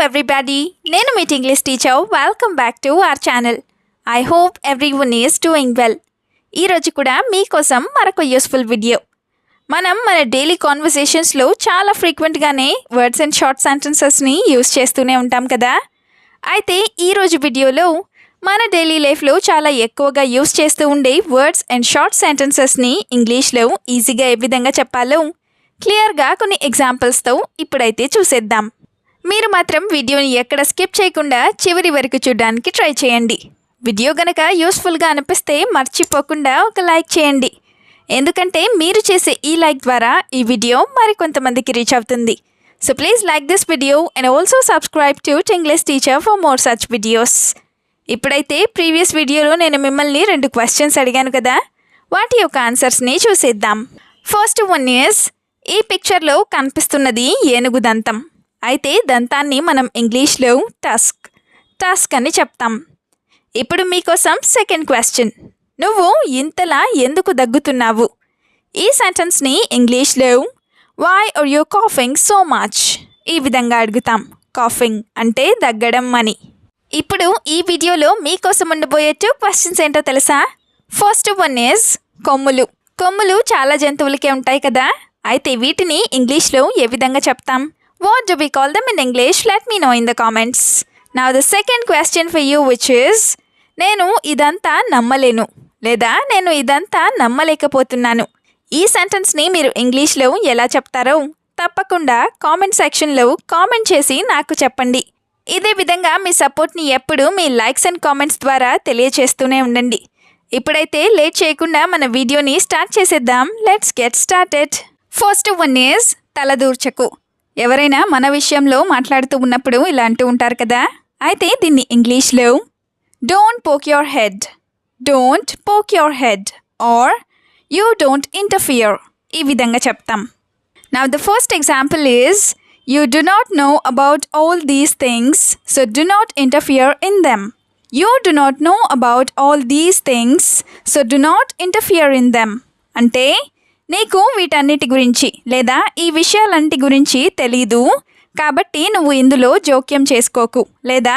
everybody. నేను మీ English teacher. Welcome back to our channel. I hope everyone is doing well. ఈరోజు కూడా మీకోసం మరొక యూస్ఫుల్ వీడియో. మనం మన డైలీ కాన్వర్సేషన్స్లో చాలా ఫ్రీక్వెంట్గానే వర్డ్స్ అండ్ షార్ట్ సెంటెన్సెస్ని యూస్ చేస్తూనే ఉంటాం కదా. అయితే ఈరోజు వీడియోలో మన డైలీ లైఫ్లో చాలా ఎక్కువగా యూస్ చేస్తూ ఉండే వర్డ్స్ అండ్ షార్ట్ సెంటెన్సెస్ని ఇంగ్లీష్లో ఈజీగా ఏ విధంగా చెప్పాలో క్లియర్గా కొన్ని ఎగ్జాంపుల్స్తో ఇప్పుడైతే చూసేద్దాం. మీరు మాత్రం వీడియోని ఎక్కడ స్కిప్ చేయకుండా చివరి వరకు చూడడానికి ట్రై చేయండి. వీడియో గనక యూస్ఫుల్గా అనిపిస్తే మర్చిపోకుండా ఒక లైక్ చేయండి. ఎందుకంటే మీరు చేసే ఈ లైక్ ద్వారా ఈ వీడియో మరికొంతమందికి రీచ్ అవుతుంది. So please like this video and also subscribe to English teacher for more such videos. ఇప్పుడైతే ప్రీవియస్ వీడియోలో నేను మిమ్మల్ని 2 క్వశ్చన్స్ అడిగాను కదా, వాటి యొక్క ఆన్సర్స్ని చూసేద్దాం. ఫస్ట్ వన్ ఈజ్, ఈ పిక్చర్లో కనిపిస్తున్నది ఏనుగు దంతం. అయితే దంతాన్ని మనం ఇంగ్లీష్లో టస్క్ అని చెప్తాం. ఇప్పుడు మీకోసం సెకండ్ క్వశ్చన్, నువ్వు ఇంతలా ఎందుకు దగ్గుతున్నావు? ఈ సెంటెన్స్ని ఇంగ్లీష్లో why are you coughing so much ఈ విధంగా అడుగుతాం. కాఫింగ్ అంటే దగ్గడం అని. ఇప్పుడు ఈ వీడియోలో మీకోసం ఉండబోయే 2 క్వశ్చన్స్ ఏంటో తెలుసా? ఫస్ట్ వన్ ఈజ్ కొమ్ములు చాలా జంతువులకే ఉంటాయి కదా. అయితే వీటిని ఇంగ్లీష్లో ఏ విధంగా చెప్తాం? What do we call them in English? Let me know in the comments. Now the second question for you, which is, నేను ఇదంతా నమ్మలేను లేదా నేను ఇదంతా నమ్మలేకపోతున్నాను. ఈ సెంటెన్స్ని మీరు ఇంగ్లీష్లో ఎలా చెప్తారో తప్పకుండా కామెంట్ సెక్షన్లో కామెంట్ చేసి నాకు చెప్పండి. ఇదే విధంగా మీ సపోర్ట్ని ఎప్పుడు మీ లైక్స్ అండ్ కామెంట్స్ ద్వారా తెలియచేస్తూనే ఉండండి. ఇప్పుడైతే లేట్ చేయకుండా మన వీడియోని స్టార్ట్ చేసేద్దాం. Let's get started. First one is తలదూర్చకు. ఎవరైనా మన విషయంలో మాట్లాడుతూ ఉన్నప్పుడు ఇలా అంటూ ఉంటారు కదా. అయితే దీన్ని ఇంగ్లీష్లో don't poke your head or you don't interfere ఈ విధంగా చెప్తాం. Now the first example is, you do not know about all these things so do not interfere in them. You do not know about all these things so do not interfere in them అంటే నీకు వీటన్నిటి గురించి లేదా ఈ విషయాలన్నిటి గురించి తెలీదు కాబట్టి నువ్వు ఇందులో జోక్యం చేసుకోకు లేదా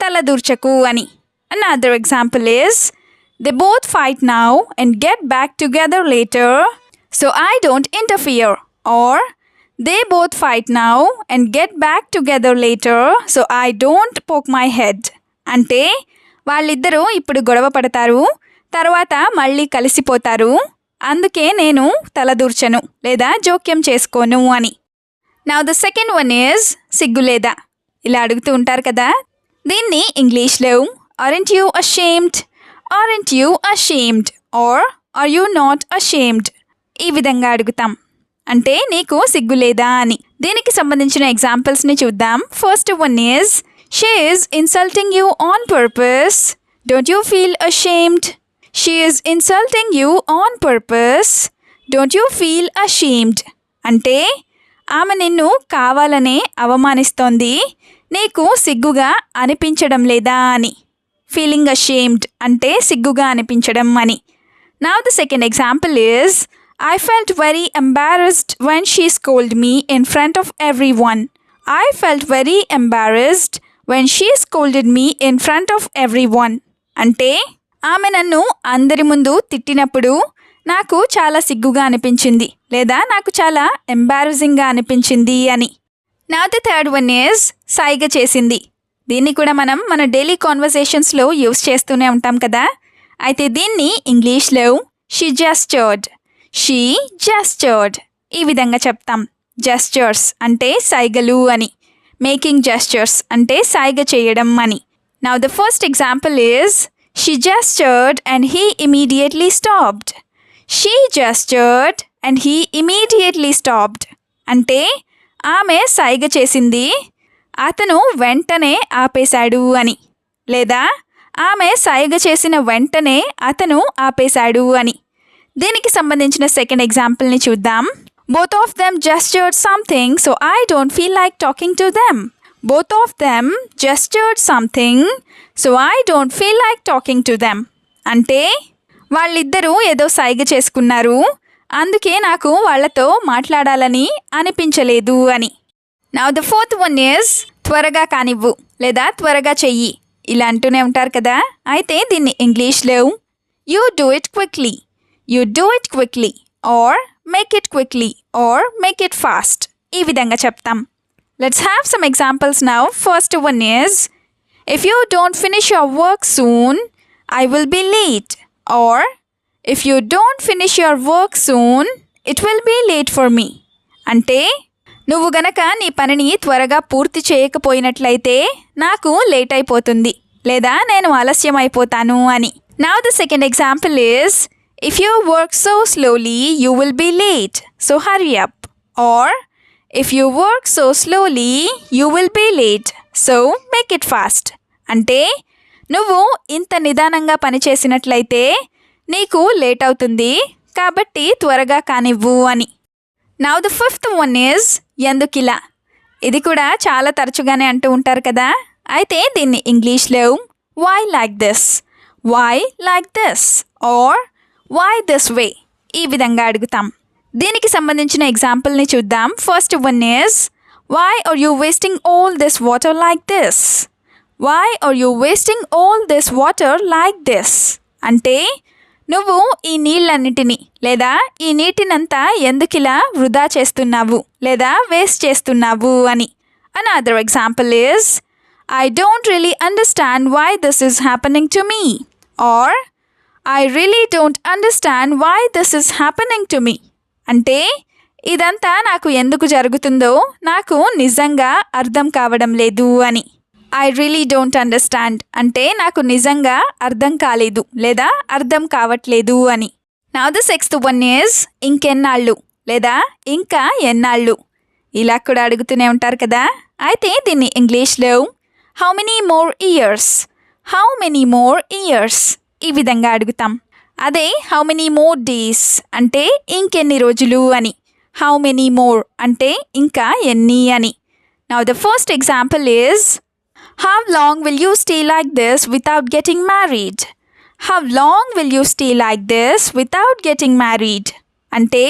తలదూర్చకు అని. Another example is, they both fight now and get back together later so I don't interfere or they both fight now and get back together later so I don't poke my head అంటే వాళ్ళిద్దరూ ఇప్పుడు గొడవ పడతారు, తర్వాత మళ్ళీ కలిసిపోతారు, అందుకే నేను తలదూర్చను లేదా జోక్యం చేసుకోను అని. Now the second one is సిగ్గులేదా. ఇలా అడుగుతూ ఉంటారు కదా. దీన్ని ఇంగ్లీష్లో aren't you ashamed or are you not ashamed ఈ విధంగా అడుగుతాం. అంటే నీకు సిగ్గులేదా అని. దీనికి సంబంధించిన ఎగ్జాంపుల్స్ని చూద్దాం. First one is, she is insulting you on purpose don't you feel ashamed. She is insulting you on purpose. Don't you feel ashamed? అంటే ఆమె నిన్ను కావాలనే అవమానిస్తోంది, నీకు సిగ్గుగా అనిపించడం లేదా అని. ఫీలింగ్ అషేమ్డ్ అంటే సిగ్గుగా అనిపించడం అని. Now the second example is, I felt very embarrassed when she scolded me in front of everyone. I felt very embarrassed when she scolded me in front of everyone. అంటే ఆమె నన్ను అందరి ముందు తిట్టినప్పుడు నాకు చాలా సిగ్గుగా అనిపించింది లేదా నాకు చాలా ఎంబారసింగ్గా అనిపించింది అని. నా ది థర్డ్ వన్ ఈజ్ సైగ చేసింది. దీన్ని కూడా మనం మన డైలీ కాన్వర్సేషన్స్లో యూస్ చేస్తూనే ఉంటాం కదా. అయితే దీన్ని ఇంగ్లీష్లో షీ జెస్చర్డ్ ఈ విధంగా చెప్తాం. జెస్చర్స్ అంటే సైగలు అని. మేకింగ్ జెస్చర్స్ అంటే సైగ చేయడం అని. Now the first example is, she gestured and he immediately stopped. She gestured and he immediately stopped. అంటే ఆమె సైగ చేసింది, అతను వెంటనే ఆపేశాడు అని. లేదా ఆమె సైగ చేసిన వెంటనే అతను ఆపేశాడు అని. దీనికి సంబంధించిన సెకండ్ ఎగ్జాంపుల్ని చూద్దాం. Both of them gestured something so I don't feel like talking to them. Both of them gestured something so I don't feel like talking to them. అంటే వాళ్ళిద్దరూ ఏదో సైగ చేసుకున్నారు, అందుకే నాకు వాళ్ళతో మాట్లాడాలని అనిపించలేదు అని. Now the fourth one is త్వరగా కానివ్వు లేదా త్వరగా చెయ్యి ఇలా అంటూనే ఉంటారు కదా. అయితే దీన్ని ఇంగ్లీష్లో you do it quickly, you do it quickly or make it quickly or make it fast ఈ విధంగా చెప్తాం. Let's have some examples now. First one is if you don't finish your work soon I will be late or if you don't finish your work soon it will be late for me. అంటే నువ్వు గనక నీ పనిని త్వరగా పూర్తి చేయకపోయినట్లయితే నాకు late అయిపోతుంది లేదా నేను ఆలస్యం అయిపోతాను అని. Now the second example is if you work so slowly you will be late so hurry up or if you work so slowly you will be late so make it fast. అంటే నువ్వు ఇంత నిదానంగా పనిచేసినట్లయితే నీకు late అవుతుంది కాబట్టి త్వరగా కానివ్వు అని. Now the fifth one is ఎందుకిలా. ఇది కూడా చాలా తరచుగానే అంటూ ఉంటారు కదా. అయితే దీన్ని ఇంగ్లీష్లో why like this, why like this or why this way ఈ విధంగా అడుగుతాం. దీనికి సంబంధించిన ఎగ్జాంపుల్ని చూద్దాం. First one is why are you wasting all this water like this, why are you wasting all this water like this. అంటే నువ్వు ఈ నీళ్ళన్నిటినీ లేదా ఈ నీటినంతా ఎందుకిలా వృధా చేస్తున్నావు లేదా వేస్ట్ చేస్తున్నావు అని. Another example is I don't really understand why this is happening to me or I really don't understand why this is happening to me. అంటే ఇదంతా నాకు ఎందుకు జరుగుతుందో నాకు నిజంగా అర్థం కావడం లేదు అని. ఐ రియలీ డోంట్ అండర్స్టాండ్ అంటే నాకు నిజంగా అర్థం కాలేదు లేదా అర్థం కావట్లేదు అని. Now the sixth one is ఇంకెన్నాళ్ళు లేదా ఇంకా ఎన్నాళ్ళు ఇలా కూడా అడుగుతూనే ఉంటారు కదా. అయితే దీన్ని ఇంగ్లీష్లో how many more years, how many more years ఈ విధంగా అడుగుతాం. అదే హౌ మెనీ మోర్ డేస్ అంటే ఇంకెన్ని రోజులు అని. హౌ మెనీ మోర్ అంటే ఇంకా ఎన్ని అని. Now the first example is how long will you stay like this without getting married? How long will you stay like this without getting married? అంటే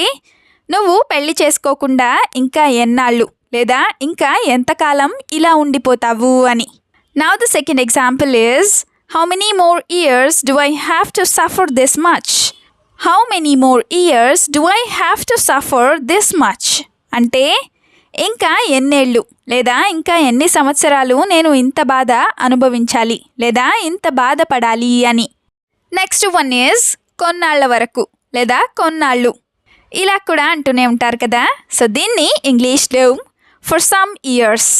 నువ్వు పెళ్లి చేసుకోకుండా ఇంకా ఎన్నాళ్ళు లేదా ఇంకా ఎంతకాలం ఇలా ఉండిపోతావు అని. Now the second example is how many more years do I have to suffer this much? How many more years do I have to suffer this much? అంటే ఇంకా ఎన్నేళ్ళు లేదా ఇంకా ఎన్ని సంవత్సరాలు నేను ఇంత బాధ అనుభవించాలి లేదా ఇంత బాధపడాలి అని. నెక్స్ట్ వన్ ఈజ్ కొన్నాళ్ళ వరకు లేదా కొన్నాళ్ళు ఇలా కూడా అంటూనే ఉంటారు కదా. సో దీన్ని ఇంగ్లీష్లో for some years,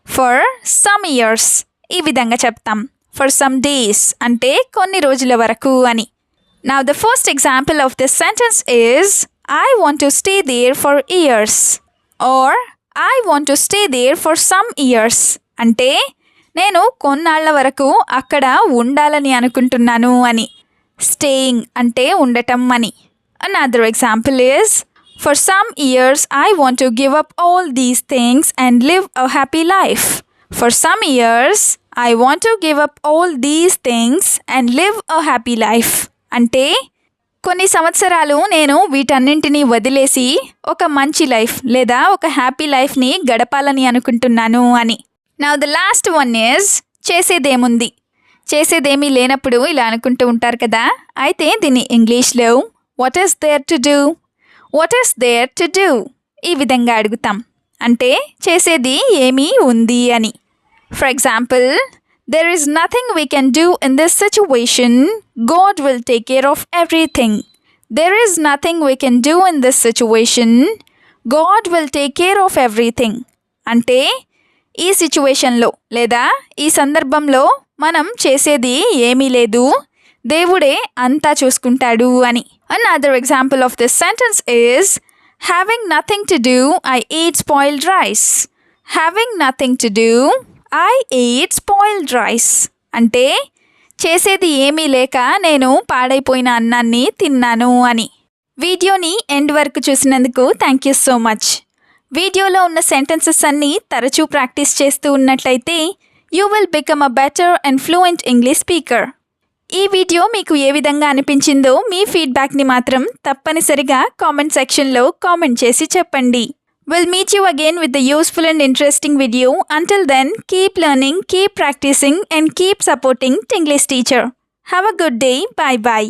for some years ఈ విధంగా చెప్తాం. ఫర్ సమ్ డేస్ అంటే కొన్ని రోజుల వరకు అని. Now the first example of this sentence is I want to stay there for years or I want to stay there for some years. అంటే నేను కొన్నాళ్ల వరకు అక్కడ ఉండాలని అనుకుంటున్నాను అని. స్టేయింగ్ అంటే ఉండటం అని. Another example is for some years I want to give up all these things and live a happy life. For some years I want to give up all these things and live a happy life. అంటే కొన్ని సంవత్సరాలు నేను వీటన్నింటినీ వదిలేసి ఒక మంచి life లేదా ఒక హ్యాపీ లైఫ్ని గడపాలని అనుకుంటున్నాను అని. Now the last one is చేసేదేముంది. చేసేదేమీ లేనప్పుడు ఇలా అనుకుంటూ ఉంటారు కదా. అయితే దీన్ని ఇంగ్లీష్లో what is there to do, what is there to do ఈ విధంగా అడుగుతాం. అంటే చేసేది ఏమీ ఉంది అని. For example there is nothing we can do in this situation. God will take care of everything. There is nothing we can do in this situation. God will take care of everything. అంటే ఈ సిచ్యువేషన్లో లేదా ఈ సందర్భంలో మనం చేసేది ఏమీ లేదు, దేవుడే అంతా చూసుకుంటాడు అని. Another example of this sentence is having nothing to do I ate spoiled rice. Having nothing to do I ate spoiled rice. అంటే చేసేది ఏమీ లేక నేను పాడైపోయిన అన్నాన్ని తిన్నాను అని. వీడియోని ఎండ్ వరకు చూసినందుకు థ్యాంక్ యూ సో మచ్. వీడియోలో ఉన్న సెంటెన్సెస్ అన్నీ తరచూ ప్రాక్టీస్ చేస్తూ ఉన్నట్లయితే you will become a better and fluent English speaker. ఈ వీడియో మీకు ఏ విధంగా అనిపించిందో మీ ఫీడ్బ్యాక్ని మాత్రం తప్పనిసరిగా కామెంట్ సెక్షన్లో కామెంట్ చేసి చెప్పండి. We'll meet you again with a useful and interesting video. Until then, keep learning, keep practicing, and keep supporting Tinglish Teacher. Have a good day. Bye bye.